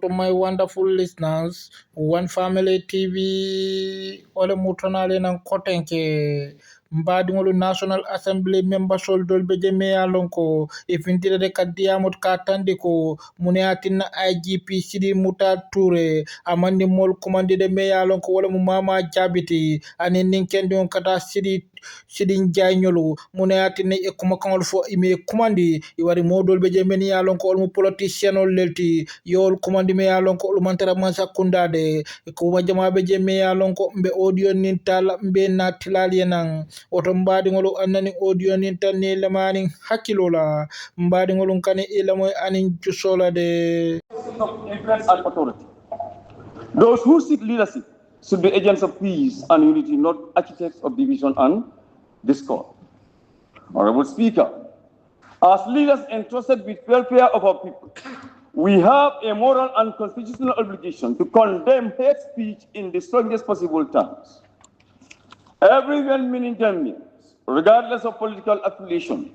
To my wonderful listeners, One Family TV, ole mutonale nan kotenke mbadiŋolu National Assembly member soldol be je me yalon ko ifintire de kadiyamut katandi ko muneatin IGP Sidi Muta Toure amandi mol commandi de me yalon ko wala mu mama jabiti ani ninkendi on kata Sidi Njie nyolu muneatin e kuma kangol fo ime kumandi iwari modol be je men yalon ko mu politicien ol lelti yol kumandi me yalon ko mantara mansa kundade ko majama be je me yalon ko mbe audio nin tala mbe natilal yenan oto mbadiŋolu annani audio nin tan ni lamani hakkilola mbadiŋolu kane ilamo anin jusola de influence and authority. Those who seek leadership should be agents of peace and unity, not architects of division and discord. Honorable Speaker, as leaders entrusted with welfare of our people, we have a moral and constitutional obligation to condemn hate speech in the strongest possible terms. Every well-meaning Gambian, regardless of political affiliation,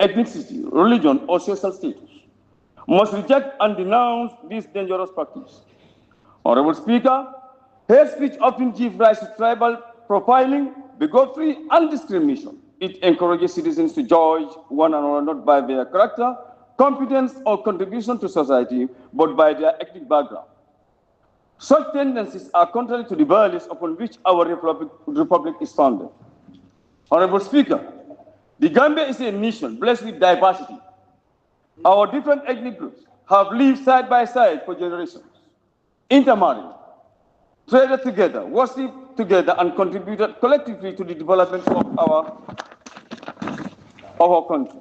ethnicity, religion, or social status, must reject and denounce this dangerous practice. Honorable Speaker, hate speech often gives rise to tribal profiling, bigotry, and discrimination. It encourages citizens to judge one another not by their character, competence, or contribution to society, but by their ethnic background. Such tendencies are contrary to the values upon which our republic is founded. Honorable Speaker, the Gambia is a nation blessed with diversity. Our different ethnic groups have lived side by side for generations, intermarried, traded together, worshipped together, and contributed collectively to the development of our country.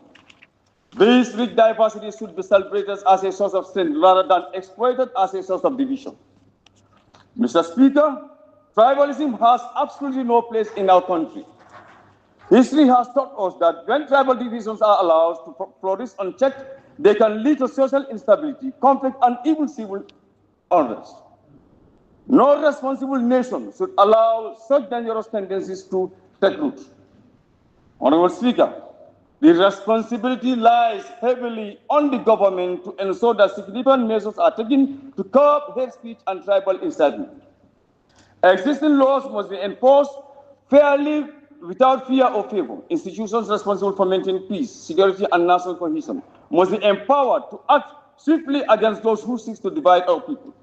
This rich diversity should be celebrated as a source of strength rather than exploited as a source of division. Mr. Speaker, tribalism has absolutely no place in our country. History has taught us that when tribal divisions are allowed to flourish unchecked, they can lead to social instability, conflict, and even civil unrest. No responsible nation should allow such dangerous tendencies to take root. Honorable Speaker, the responsibility lies heavily on the government to ensure that significant measures are taken to curb hate speech and tribal incitement. Existing laws must be enforced fairly without fear or favor. Institutions responsible for maintaining peace, security, and national cohesion must be empowered to act swiftly against those who seek to divide our people.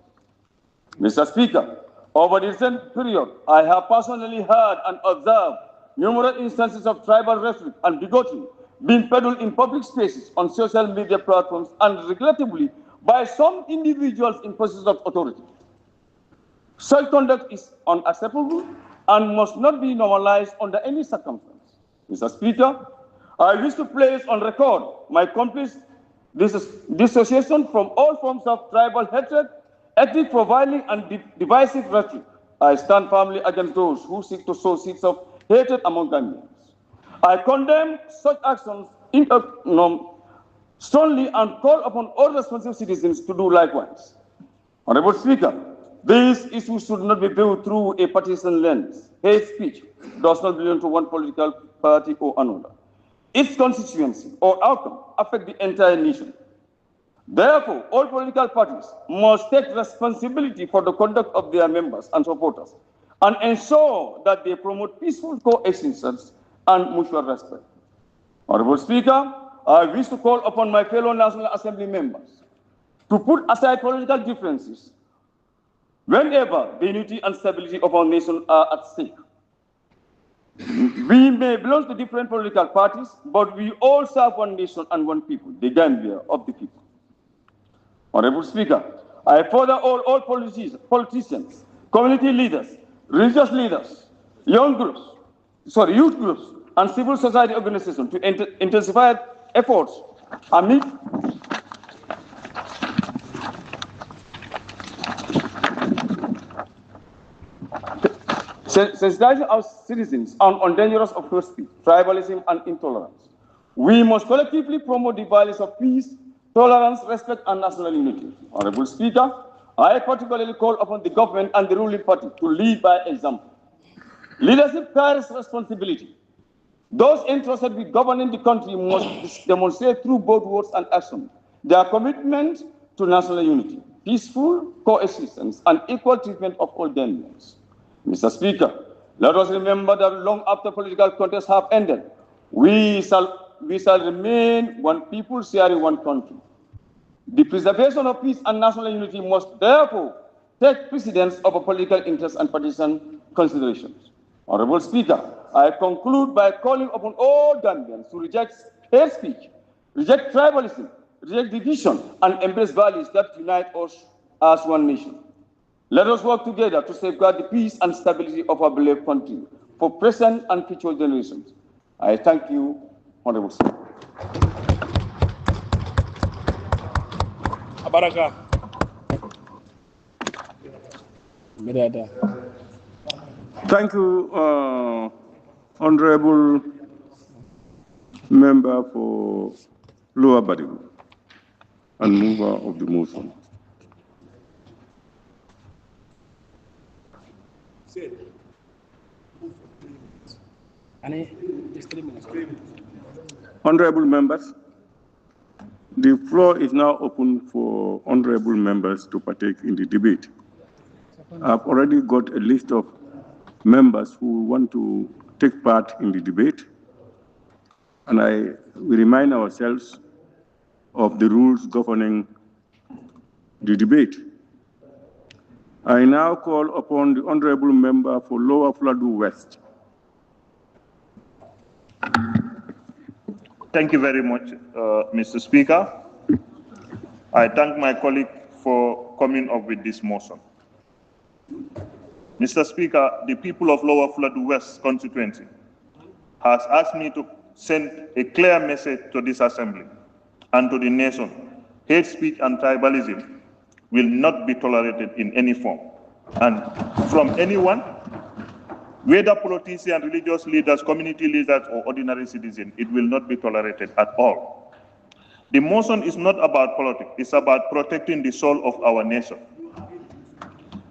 Mr. Speaker, over the recent period, I have personally heard and observed numerous instances of tribal rhetoric and bigotry being peddled in public spaces on social media platforms and regrettably by some individuals in positions of authority. Such conduct is unacceptable and must not be normalized under any circumstance. Mr. Speaker, I wish to place on record my complete dissociation from all forms of tribal hatred, ethnic profiling, and divisive rhetoric. I stand firmly against those who seek to sow seeds of hatred among Gambians. I condemn such actions strongly and call upon all responsible citizens to do likewise. Honorable Speaker, these issues should not be viewed through a partisan lens. Hate speech does not belong to one political party or another. Its constituency or outcome affect the entire nation. Therefore, all political parties must take responsibility for the conduct of their members and supporters and ensure that they promote peaceful coexistence and mutual respect. Honorable Speaker, I wish to call upon my fellow National Assembly members to put aside political differences whenever the unity and stability of our nation are at stake. We may belong to different political parties, but we all serve one nation and one people, the Gambia of the people. Honorable Speaker, I further all politicians, community leaders, religious leaders, youth groups, and civil society organizations to intensify efforts amid sensitizing our citizens on dangers of hate speech, tribalism, and intolerance. We must collectively promote the values of peace, tolerance, respect, and national unity. Honorable Speaker, I particularly call upon the government and the ruling party to lead by example. Leadership carries responsibility. Those entrusted with governing the country must demonstrate through both words and action their commitment to national unity. peaceful coexistence and equal treatment of all Gambians. Mr. Speaker, let us remember that long after political contests have ended, we shall remain one people sharing one country. The preservation of peace and national unity must therefore take precedence over political interests and partisan considerations. Honorable Speaker, I conclude by calling upon all Gambians to reject hate speech, reject tribalism, reject division, and embrace values that unite us as one nation. Let us work together to safeguard the peace and stability of our beloved country for present and future generations. I thank you, Honorable Speaker. Abaraka. Thank you, Honorable Member for Lower Badibu and mover of the motion. Honorable members, the floor is now open for honorable members to partake in the debate. I've already got a list of members who want to take part in the debate, and we remind ourselves of the rules governing the debate. I now call upon the honorable member for Lower Fladu West. Thank you very much, Mr. Speaker. I thank my colleague for coming up with this motion. Mr. Speaker, the people of Lower Fladu West constituency has asked me to send a clear message to this assembly and to the nation. Hate speech and tribalism will not be tolerated in any form. And from anyone, whether politicians, religious leaders, community leaders, or ordinary citizens, it will not be tolerated at all. The motion is not about politics, it's about protecting the soul of our nation.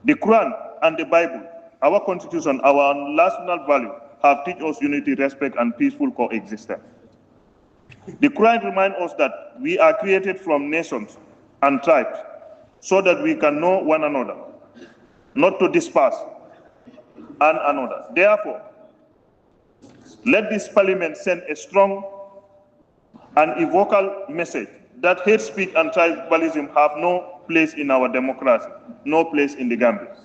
The Quran and the Bible, our constitution, our national value, have taught us unity, respect, and peaceful coexistence. The Quran reminds us that we are created from nations and tribes so that we can know one another, not to disperse one another. Therefore, let this parliament send a strong and vocal message that hate speech and tribalism have no place in our democracy, no place in the Gambia.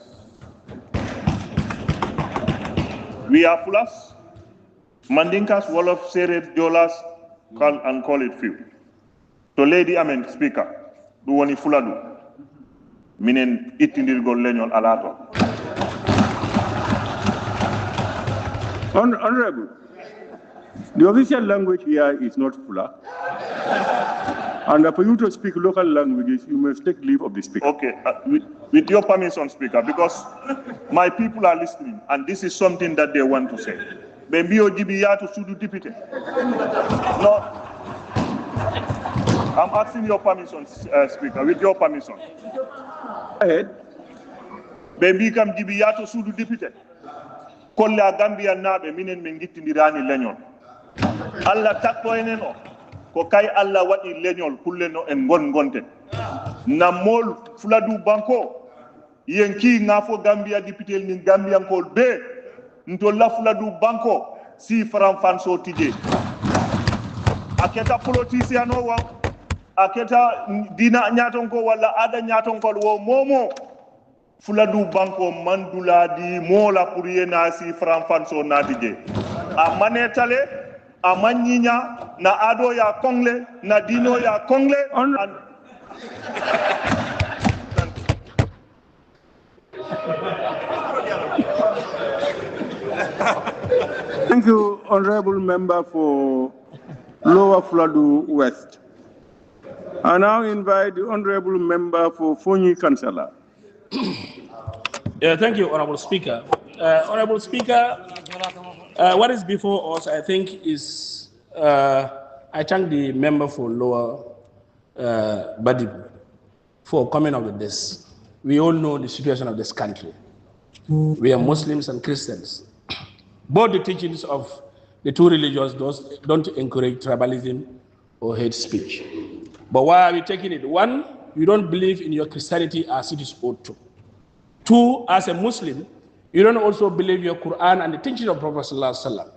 We are Fulas, Mandinkas, Wolof, Seret, Jolas, and call it few. To Lady Amen Speaker, do wani Fuladu, minen itindirgol leñol alato. Honorable, the official language here is not Fula. And for you to speak local languages, you must take leave of the speaker. Okay, with your permission, Speaker, because my people are listening, and this is something that they want to say. Bembio Jibiya to Sudu Deputy. No, I'm asking your permission, Speaker, with your permission. Go ahead. Bembi kam Jibiya to Sudu Deputy. Kolla Gambia nabe minen mengitindirani leñol. Allah takto eneno. Ko kay Allah wadi leñol pulleno en gonten. Na mol Fladu banko yenki ngafo Gambia député ni Gambian kol be nto la Fladu banko si faram fanso tije. Aketa politicien o wa aketa dina nyaton ko wala ada nyaton ko wo momo Fladu banko mandula di mola pour yena si faram fanso natije. A manetale a manyinya na ado ya kongle na dino ya kongle Thank you, honorable member for Lower Fladu West. I now invite the honorable member for Fonyi Kansala. Yeah, thank you, Honorable Speaker. Honorable Speaker, what is before us, I think, is I thank the member for Lower Badibu for coming up with this. We all know the situation of this country. We are Muslims and Christians. Both the teachings of the two religions don't encourage tribalism or hate speech. But why are we taking it? One, you don't believe in your Christianity as it is ought to. Two, as a Muslim, you don't also believe your Quran and the teaching of Prophet Sallallahu Alaihi Wasallam.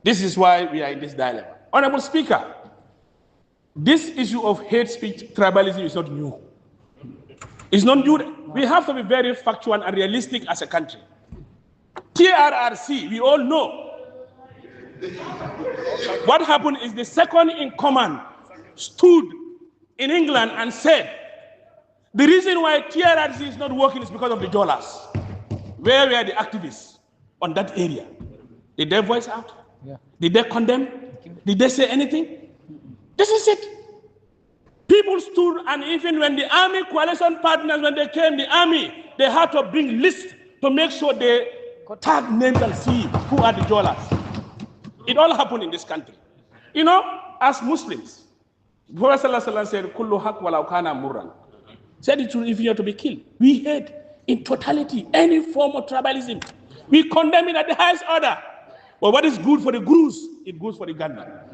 This is why we are in this dilemma. Honorable Speaker, this issue of hate speech, tribalism is not new. It's not new. We have to be very factual and realistic as a country. TRRC, we all know. What happened is the second in command stood in England and said, the reason why TRRC is not working is because of the dollars. Where were the activists on that area? Did they voice out? Yeah. Did they condemn? Did they say anything? This is it. People stood, and even when the army coalition partners, when they came, the army, they had to bring lists to make sure they tag names and see who are the dollars. It all happened in this country. You know, as Muslims, Prophet ﷺ said, "Kullu haq walau kana murran." Said it if you are to be killed. We hate in totality any form of tribalism. We condemn it at the highest order. But what is good for the gurus, it goes for the Ganda.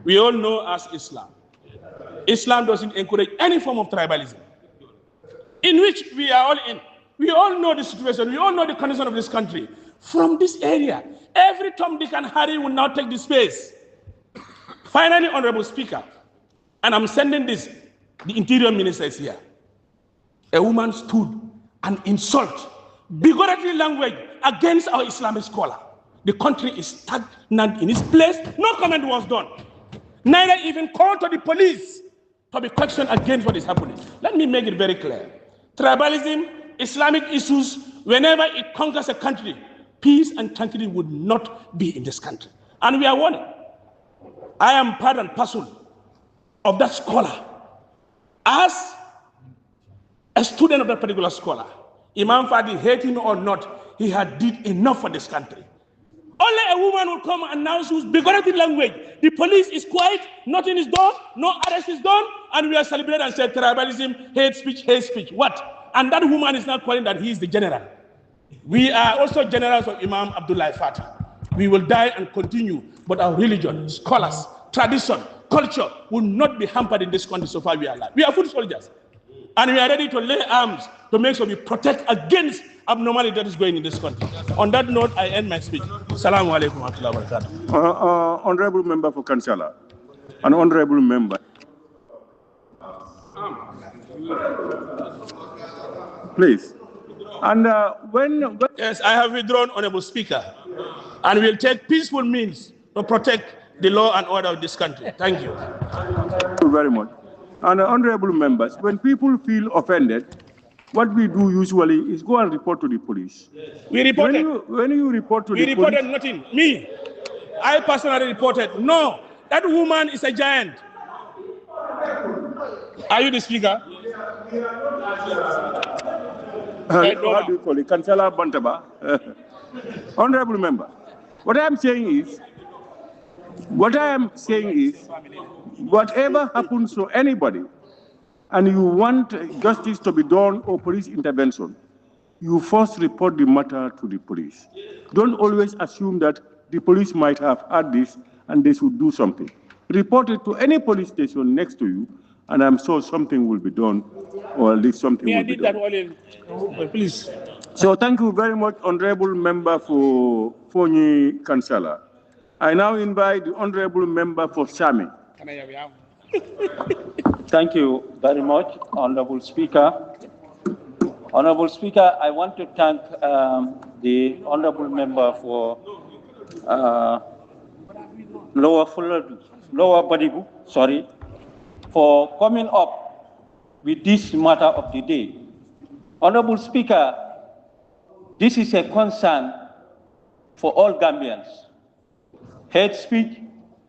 We all know as Islam. Islam doesn't encourage any form of tribalism, in which we are all in. We all know the situation. We all know the condition of this country. From this area, every Tom, Dick, and Harry will now take the space. Finally, Honorable Speaker, and I'm sending this, the Interior Minister is here. A woman stood and insult, bigotry language against our Islamic scholar. The country is stagnant in its place. No comment was done. Neither even called to the police to be questioned against what is happening. Let me make it very clear. Tribalism, Islamic issues, whenever it conquers a country, peace and tranquility would not be in this country. And we are warning. I am part and parcel of that scholar. As a student of that particular scholar, Imam Fadi, hating or not, he had did enough for this country. Only a woman will come and announce who's bigotry language. The police is quiet, nothing is done, no arrest is done, and we are celebrating and say tribalism, hate speech, what? And that woman is not calling that he is the general. We are also generals of Imam Abdullah Fatih. We will die and continue, but our religion, scholars, tradition, culture will not be hampered in this country so far we are alive. We are foot soldiers, and we are ready to lay arms to make sure we protect against abnormality that is going in this country. On that note, I end my speech. Assalamu alaikum wa rahmatullahi wa barakatuh. Honorable Member for Kansala, an honorable member. Please. And when... Yes, I have withdrawn, Honorable Speaker, and will take peaceful means to protect the law and order of this country. Thank you. Thank you very much. And honorable members, when people feel offended, what we do usually is go and report to the police. We reported. When you report to the police... We reported nothing. Me, I personally reported. No, that woman is a giant. Are you the speaker? How do you call it? Kansala Bantaba. Honorable member, what I am saying is, whatever happens to anybody, and you want justice to be done or police intervention, you first report the matter to the police. Don't always assume that the police might have had this and they should do something. Report it to any police station next to you, and I'm sure something will be done, or at least something will be done. Please. So thank you very much, Honorable Member for Fonyi Kansala. I now invite the Honorable Member for Sami. Thank you very much, Honorable Speaker. Honorable Speaker, I want to thank the Honorable Member for Lower Badibu, for coming up with this matter of the day. Honorable Speaker, this is a concern for all Gambians, hate speech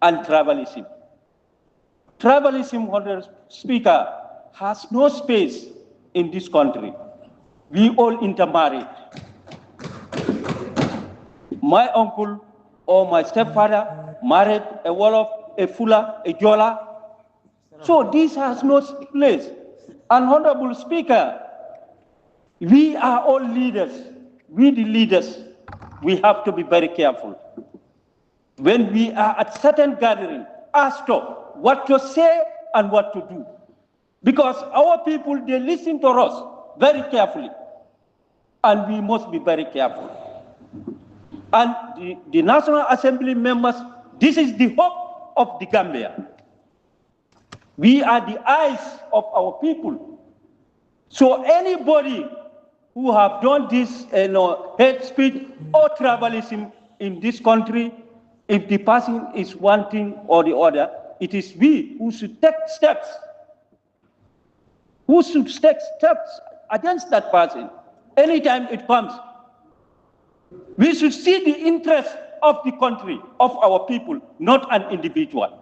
and tribalism. Tribalism, Honorable Speaker, has no space in this country. We all intermarried. My uncle or my stepfather married a Wolof, a Fula, a Jola. So this has no place. And Honorable Speaker, we are all leaders. We the leaders, we have to be very careful. When we are at certain gathering, ask to what to say and what to do. Because our people, they listen to us very carefully. And we must be very careful. And the National Assembly members, this is the hope of the Gambia. We are the eyes of our people. So anybody who have done this hate speech or tribalism in this country, if the person is one thing or the other, it is we who should take steps. Who should take steps against that person anytime it comes. We should see the interest of the country, of our people, not an individual.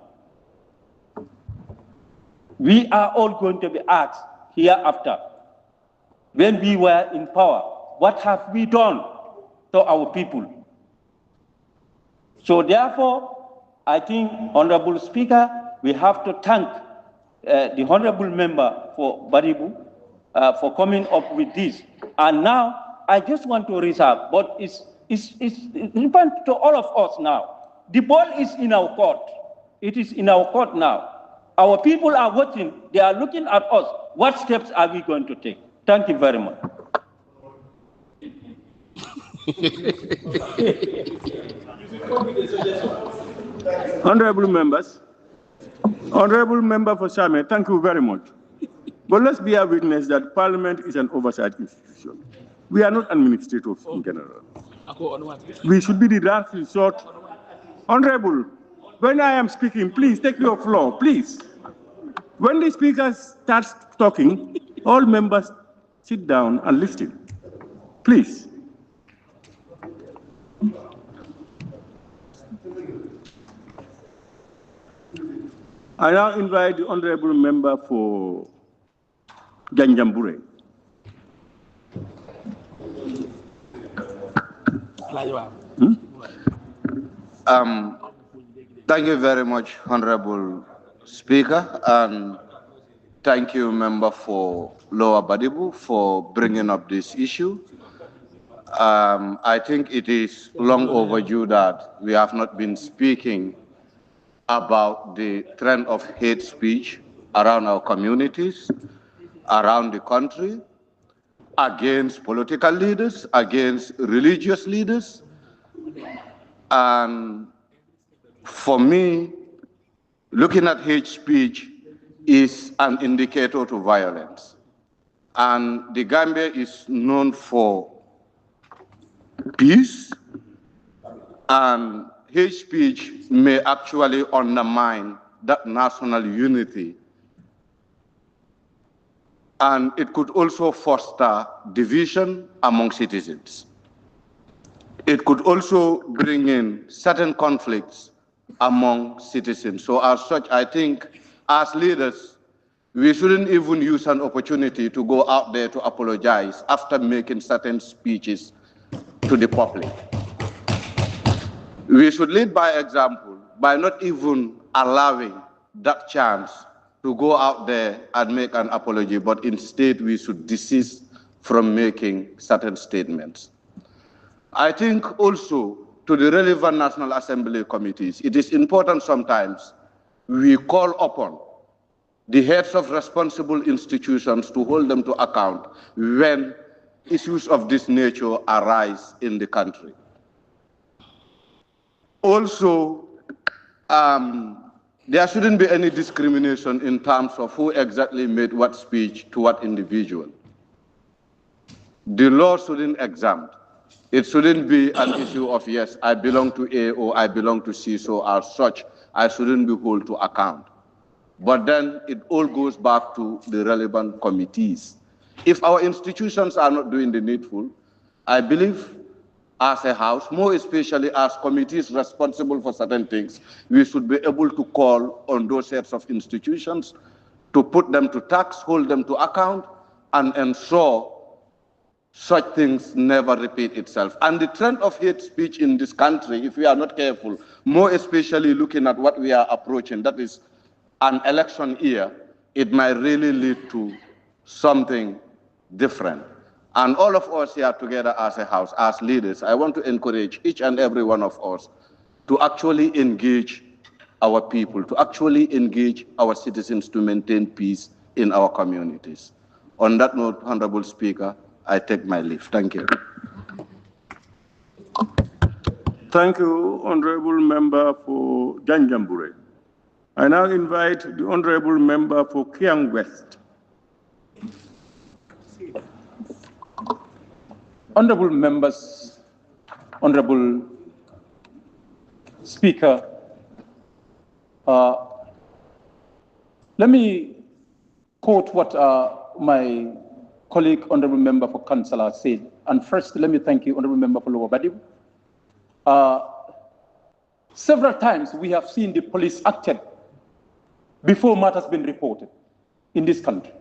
We are all going to be asked hereafter, when we were in power, what have we done to our people? So therefore, I think, Honorable Speaker, we have to thank the Honorable Member for Baribu for coming up with this. And now, I just want to reserve, but it's relevant to all of us now. The ball is in our court. It is in our court now. Our people are watching. They are looking at us. What steps are we going to take? Thank you very much. Honorable members, Honorable Member for Same, thank you very much. But let's be a witness that Parliament is an oversight institution. We are not administrators in general. We should be the last resort. Honorable, when I am speaking, please take your floor, please. When the speaker starts talking, all members sit down and listen. Please. I now invite the Honorable Member for Janjambure. Thank you very much, Honorable Speaker, and thank you, Member for Lower Badibu, for bringing up this issue. I think it is long overdue that we have not been speaking about the trend of hate speech around our communities, around the country, against political leaders, against religious leaders. And for me, looking at hate speech is an indicator to violence. And the Gambia is known for peace, and hate speech may actually undermine that national unity. And it could also foster division among citizens. It could also bring in certain conflicts among citizens. So as such, I think as leaders, we shouldn't even use an opportunity to go out there to apologize after making certain speeches to the public. We should lead by example by not even allowing that chance to go out there and make an apology, but instead we should desist from making certain statements. I think also to the relevant National Assembly committees, it is important sometimes we call upon the heads of responsible institutions to hold them to account when issues of this nature arise in the country. Also, there shouldn't be any discrimination in terms of who exactly made what speech to what individual. The law shouldn't exempt. It shouldn't be an issue of, yes, I belong to A or I belong to C, so as such, I shouldn't be held to account. But then it all goes back to the relevant committees. If our institutions are not doing the needful, I believe as a house, more especially as committees responsible for certain things, we should be able to call on those sets of institutions to put them to tax, hold them to account, and ensure such things never repeat itself. And the trend of hate speech in this country, if we are not careful, more especially looking at what we are approaching, that is an election year, it might really lead to something different. And all of us here together as a house, as leaders, I want to encourage each and every one of us to actually engage our people, to actually engage our citizens to maintain peace in our communities. On that note, Honorable Speaker, I take my leave. Thank you. Thank you, Honorable Member for Janjambure. I now invite the Honorable Member for Kiang West. Honorable members, Honorable Speaker, let me quote what my colleague, Honorable Member for Councillor said. And first, let me thank you, Honorable Member for Lower Badibu. Several times we have seen the police acted before matters been reported in this country.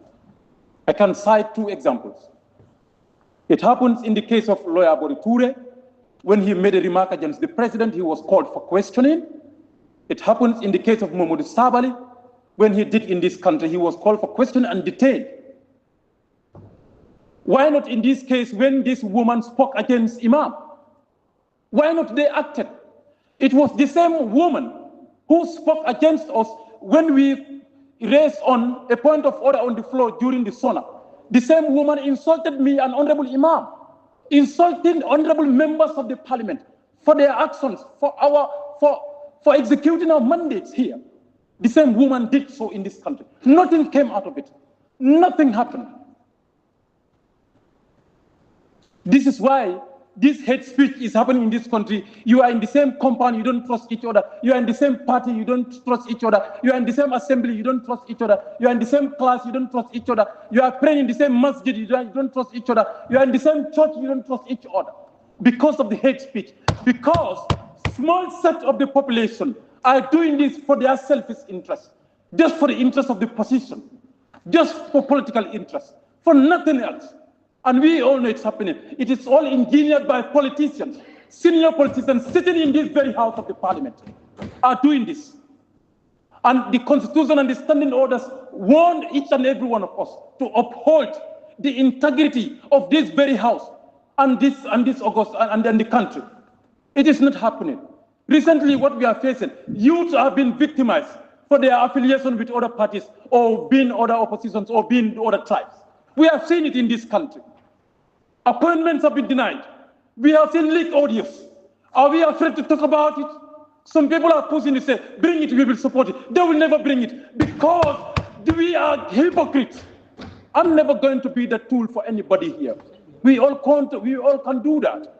I can cite 2 examples. It happens in the case of lawyer Touray. When he made a remark against the president, he was called for questioning. It happens in the case of Mamadou Sabali. When he did in this country, he was called for questioning and detained. Why not in this case when this woman spoke against Imam? Why not they acted? It was the same woman who spoke against us when we raised on a point of order on the floor during the SONA. The same woman insulted me and Honorable Imam, insulting honorable members of the parliament for their actions, for executing our mandates here. The same woman did so in this country. Nothing came out of it. Nothing happened. This is why this hate speech is happening in this country. You are in the same compound, you don't trust each other. You are in the same party, you don't trust each other. You are in the same assembly, you don't trust each other. You are in the same class, you don't trust each other. You are praying in the same masjid, you don't trust each other. You are in the same church, you don't trust each other. Because of the hate speech. Because small set of the population are doing this for their selfish interest. Just for the interest of the position. Just for political interest. For nothing else. And we all know it's happening. It is all engineered by politicians, senior politicians sitting in this very house of the parliament are doing this. And the constitution and the standing orders warn each and every one of us to uphold the integrity of this very house and this August and the country. It is not happening. Recently, what we are facing, youths have been victimized for their affiliation with other parties or being other oppositions or being other tribes. We have seen it in this country. Appointments have been denied. We have seen leaked audios. Are we afraid to talk about it? Some people are pushing to say, bring it, we will support it. They will never bring it because we are hypocrites. I'm never going to be the tool for anybody here. We all can do that.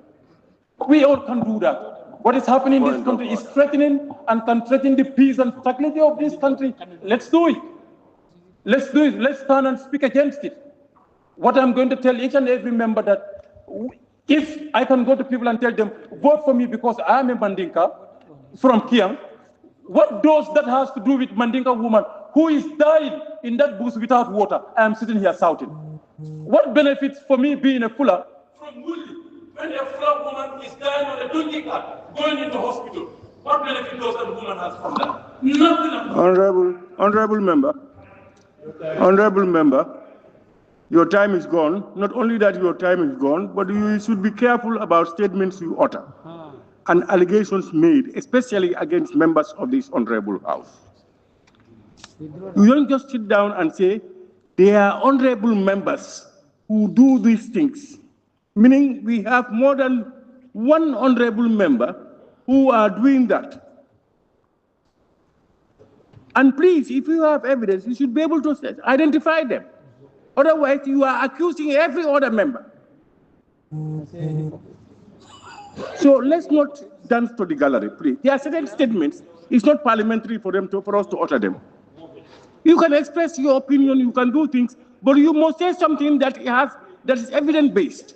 We all can do that. What is happening in this country is threatening and can threaten the peace and stability of this country. Let's do it. Let's do it. Let's stand and speak against it. What I'm going to tell each and every member that if I can go to people and tell them, vote for me because I am a Mandinka from Kiang, what does that has to do with Mandinka woman who is dying in that bush without water? I am sitting here shouting. What benefits for me being a Fula from Wuli when a Fula woman is dying on a donkey cart going into hospital? What benefit does that woman have from that? Nothing. Honorable member, your time is gone. Not only that your time is gone, but you should be careful about statements you utter and allegations made, especially against members of this honorable house. You don't just sit down and say, there are honorable members who do these things, meaning we have more than one honorable member who are doing that. And please, if you have evidence, you should be able to identify them. Otherwise, you are accusing every other member. So let's not dance to the gallery, please. There are certain statements. It's not parliamentary for us to utter them. You can express your opinion, you can do things, but you must say something that is evidence-based.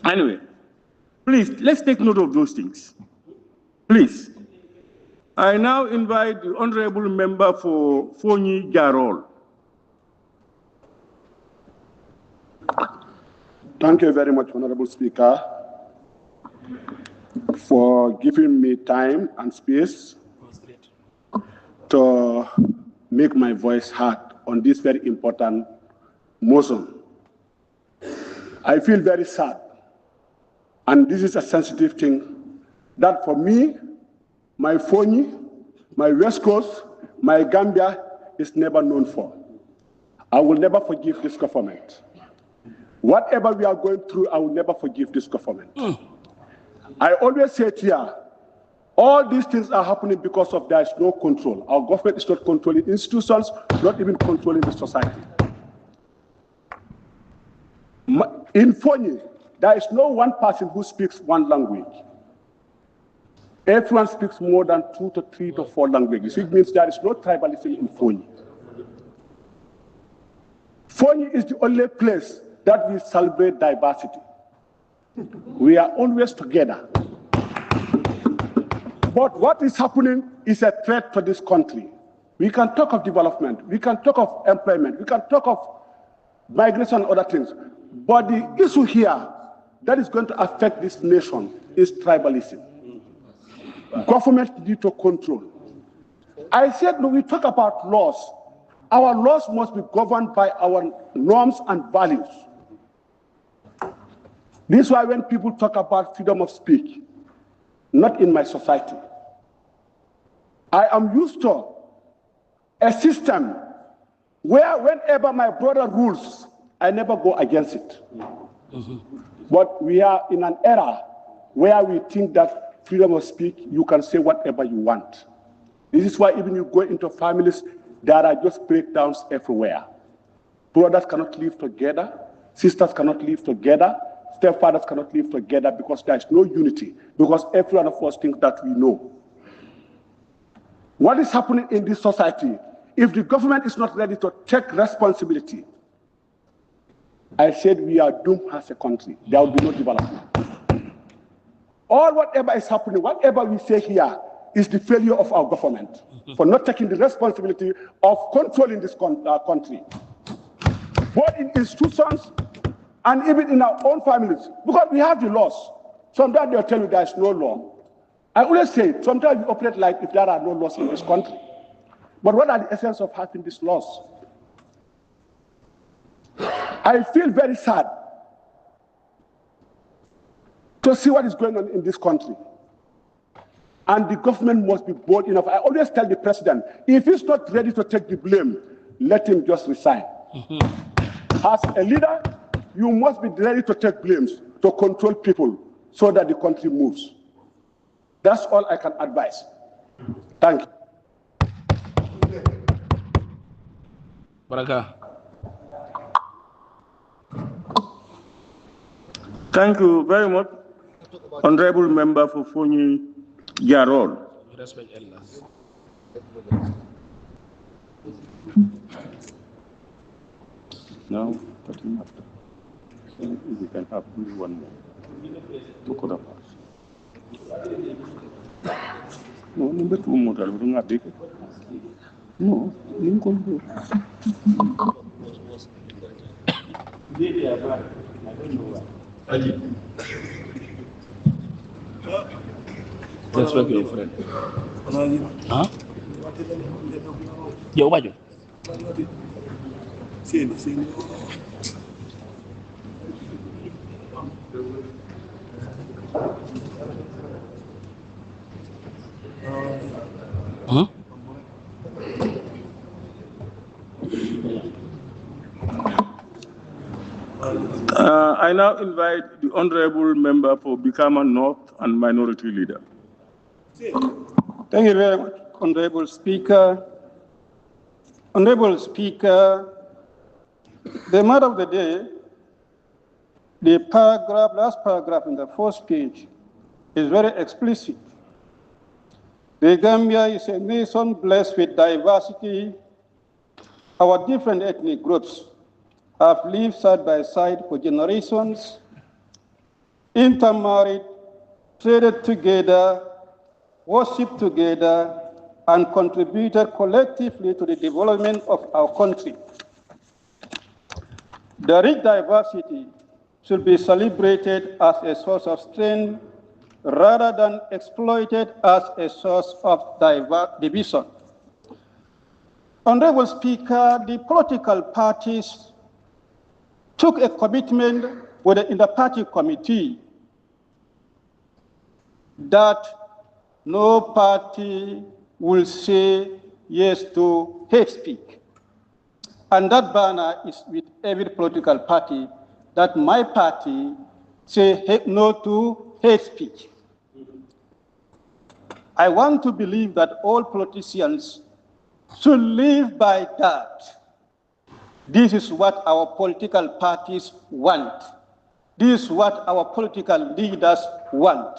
Anyway, please, let's take note of those things. Please. I now invite the honorable member for Fonyi Jarol. Thank you very much, Honorable Speaker, for giving me time and space to make my voice heard on this very important motion. I feel very sad, and this is a sensitive thing, that for me, my Fonyi, my West Coast, my Gambia is never known for. I will never forgive this government. Whatever we are going through, I will never forgive this government. I always say here, all these things are happening because of there is no control. Our government is not controlling institutions, not even controlling the society. In Fonyi, there is no one person who speaks one language. Everyone speaks more than 2 to 3 to 4 languages, which means there is no tribalism in Fonyi. Fonyi is the only place that we celebrate diversity. We are always together. But what is happening is a threat to this country. We can talk of development, we can talk of employment, we can talk of migration and other things. But the issue here that is going to affect this nation is tribalism. Government need to control. I said, no, we talk about laws. Our laws must be governed by our norms and values. This is why when people talk about freedom of speech, not in my society, I am used to a system where whenever my brother rules, I never go against it. But we are in an era where we think that freedom of speech, you can say whatever you want. This is why even you go into families, there are just breakdowns everywhere. Brothers cannot live together, sisters cannot live together, stepfathers cannot live together because there is no unity, because every one of us thinks that we know. What is happening in this society, if the government is not ready to take responsibility, I said we are doomed as a country. There will be no development. All whatever is happening, whatever we say here, is the failure of our government for not taking the responsibility of controlling this country, both in institutions and even in our own families, because we have the laws. Sometimes they'll tell you there is no law. I always say, sometimes we operate like if there are no laws in this country. But what are the essence of having these laws? I feel very sad to see what is going on in this country. And the government must be bold enough. I always tell the president, if he's not ready to take the blame, let him just resign. As a leader, you must be ready to take blames, to control people so that the country moves. That's all I can advise. Thank you. Baraka. Thank you very much, Honorable Member for Fonyi Jarol. Respect elders. Now, cutting after. We can have only one more to cut off. No, number 2 more. No, Lincoln. I don't know why. Respect your friend. Huh? Yo, Bajo. Huh? I now invite the Honorable Member for Bikama North and Minority Leader. Thank you very much, Honorable Speaker. Honorable Speaker, the matter of the day, the last paragraph in the first page is very explicit. The Gambia is a nation blessed with diversity. Our different ethnic groups have lived side by side for generations, intermarried, traded together, worshiped together, and contributed collectively to the development of our country. The rich diversity should be celebrated as a source of strength rather than exploited as a source of division. Honorable Speaker, the political parties took a commitment with the inter-party committee that no party, will say yes to hate speech. And that banner is with every political party, that my party say no to hate speech. I want to believe that all politicians should live by that. This is what our political parties want. This is what our political leaders want.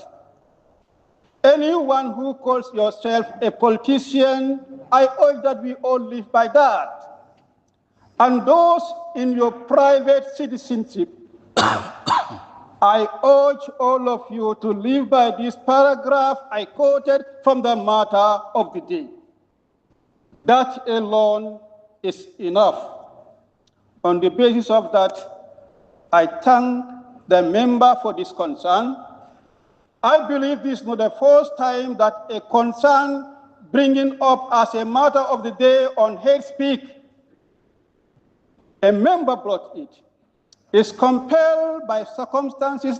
Anyone who calls yourself a politician, I urge that we all live by that. And those in your private citizenship, I urge all of you to live by this paragraph I quoted from the matter of the day. That alone is enough. On the basis of that, I thank the member for this concern. I believe this is not the first time that a concern bringing up as a matter of the day on hate speech, a member brought it, is compelled by circumstances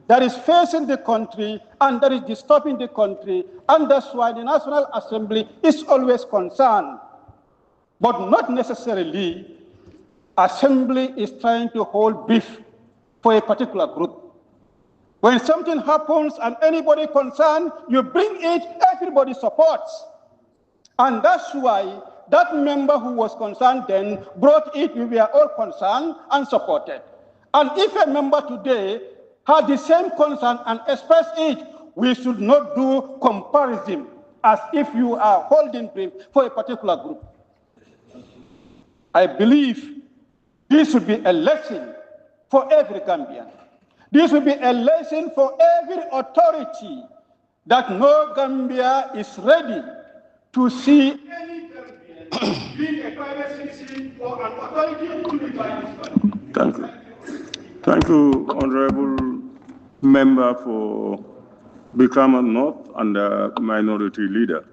that is facing the country and that is disturbing the country, and that's why the National Assembly is always concerned. But not necessarily Assembly is trying to hold beef for a particular group. When something happens and anybody concerned, you bring it, everybody supports. And that's why that member who was concerned then brought it, we were all concerned and supported. And if a member today had the same concern and expressed it, we should not do comparison as if you are holding brief for a particular group. I believe this should be a lesson for every Gambian. This will be a lesson for every authority that no Gambia is ready to see any Gambian being a private citizen or an authority to be by. Thank you. Thank you, Honorable Member for Brikama North and the Minority Leader.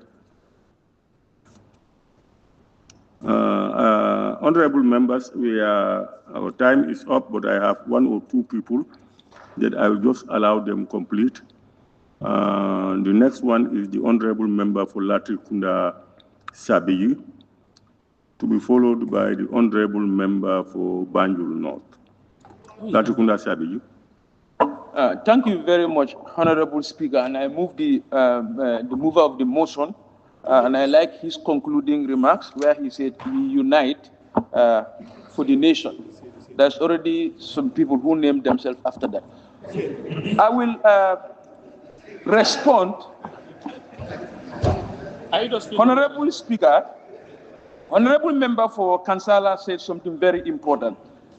Honorable members, our time is up, but I have one or two people that I will just allow them complete. The next one is the Honorable Member for Latrikunda Sabiyi, to be followed by the Honorable Member for Banjul North. Latrikunda Sabiyi. Thank you very much, Honorable Speaker, and I move the mover of the motion, and I like his concluding remarks where he said we unite for the nation. There's already some people who named themselves after that. I will respond. Honorable Speaker, Honorable Member for Kansala said something very important,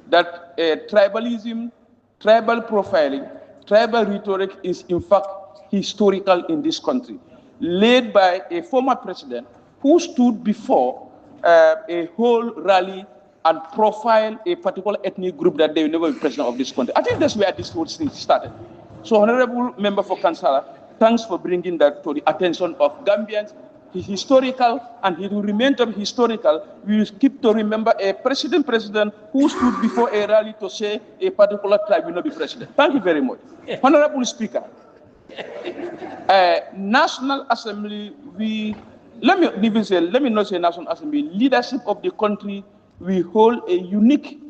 that tribalism, tribal profiling, tribal rhetoric is in fact historical in this country, led by a former president who stood before a whole rally and profiled a particular ethnic group that they will never be president of this country. I think that's where this whole thing started. So, Honorable Member for Kansala, thanks for bringing that to the attention of Gambians. He's historical, and he will remain to be historical. We will keep to remember a president who stood before a rally to say a particular tribe will not be president. Thank you very much. Honorable Speaker, National Assembly, let me not say National Assembly, leadership of the country, we hold a unique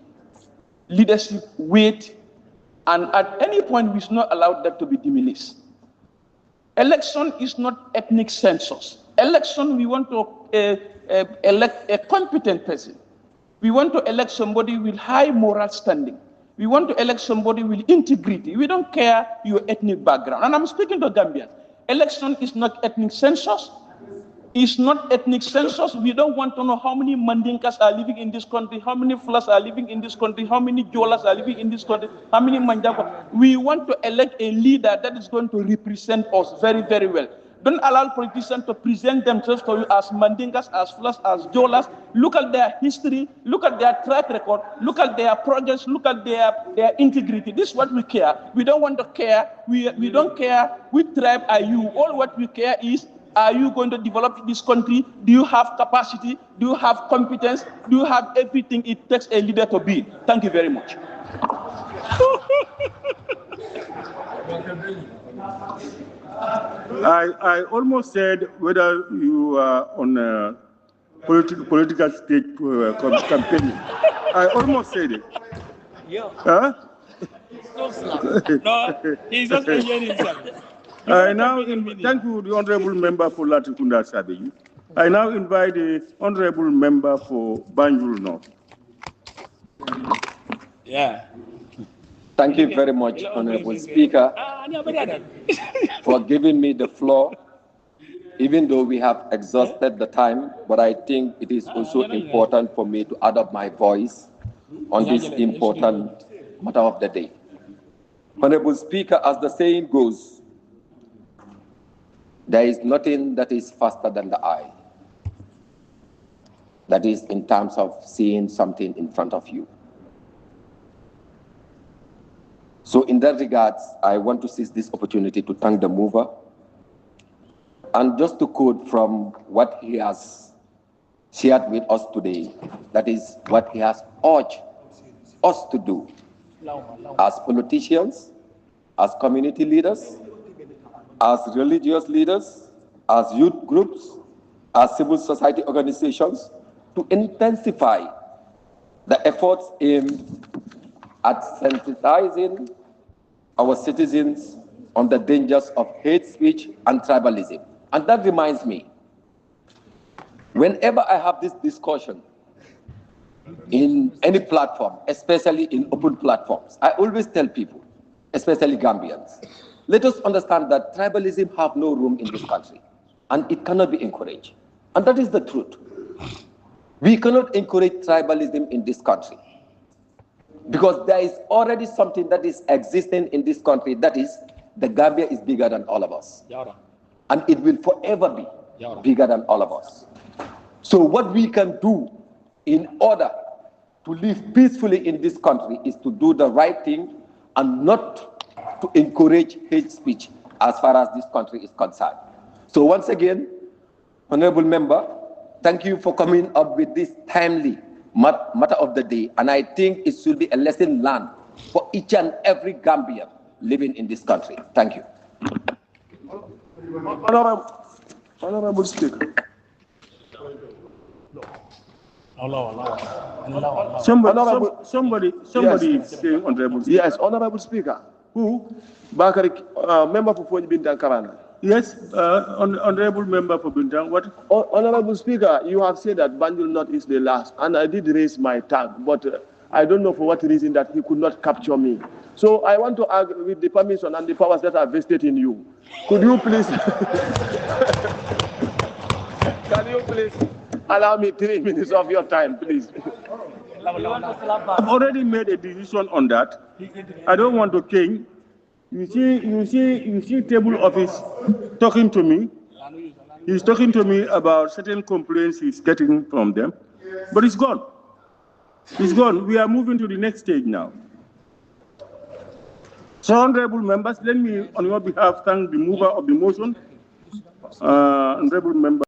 leadership weight, and at any point we should not allow that to be diminished. Election is not ethnic census. Election, we want to elect a competent person. We want to elect somebody with high moral standing. We want to elect somebody with integrity. We don't care your ethnic background. And I'm speaking to Gambians. Election is not ethnic census. It's not ethnic census. We don't want to know how many Mandinkas are living in this country, how many Fulas are living in this country, how many Jolas are living in this country, how many Manjako. We want to elect a leader that is going to represent us very, very well. Don't allow politicians to present themselves to you as Mandinkas, as Fulas, as Jolas. Look at their history, look at their track record, look at their progress, look at their integrity. This is what we care. We don't want to care. We don't care which tribe are you. All what we care is, are you going to develop this country? Do you have capacity? Do you have competence? Do you have everything it takes a leader to be? Thank you very much. I almost said whether you are on a political stage campaign. I almost said it. Yeah. Huh? No, he's just enjoying himself. Thank you, the Honorable Member for Latrikunda Sabeyu. I now invite the Honorable Member for Banjul North. Yeah. Thank you very much, Honorable Speaker, for giving me the floor, even though we have exhausted the time, but I think it is also important for me to add up my voice on this important matter of the day. Honorable Speaker, as the saying goes, there is nothing that is faster than the eye. That is in terms of seeing something in front of you. So in that regards, I want to seize this opportunity to thank the mover. And just to quote from what he has shared with us today, that is what he has urged us to do as politicians, as community leaders, as religious leaders, as youth groups, as civil society organizations, to intensify the efforts aimed at sensitizing our citizens on the dangers of hate speech and tribalism. And that reminds me, whenever I have this discussion in any platform, especially in open platforms, I always tell people, especially Gambians, let us understand that tribalism have no room in this country, and it cannot be encouraged. And that is the truth. We cannot encourage tribalism in this country, because there is already something that is existing in this country, that is, the Gambia is bigger than all of us. And it will forever be bigger than all of us. So what we can do in order to live peacefully in this country is to do the right thing and not to encourage hate speech as far as this country is concerned. So once again, Honorable Member, thank you for coming up with this timely matter of the day, and I think it should be a lesson learned for each and every Gambian living in this country. Thank you. Honorable Speaker. Somebody Yes. is saying Honorable Speaker. Yes, Honorable Speaker. Who? Bakari, member for Fonj Bintan Karana. Yes, Honorable Member for Bintang, what? Honorable Speaker, you have said that Banjul North is the last, and I did raise my tag, but I don't know for what reason that he could not capture me. So I want to argue with the permission and the powers that are vested in you. Could you please, can you please allow me 3 minutes of your time, please? I've already made a decision on that. I don't want to change. You see table office talking to me. He's talking to me about certain complaints he's getting from them, but it's gone. It's gone. We are moving to the next stage now. So, honorable members, let me, on your behalf, thank the mover of the motion, honorable member.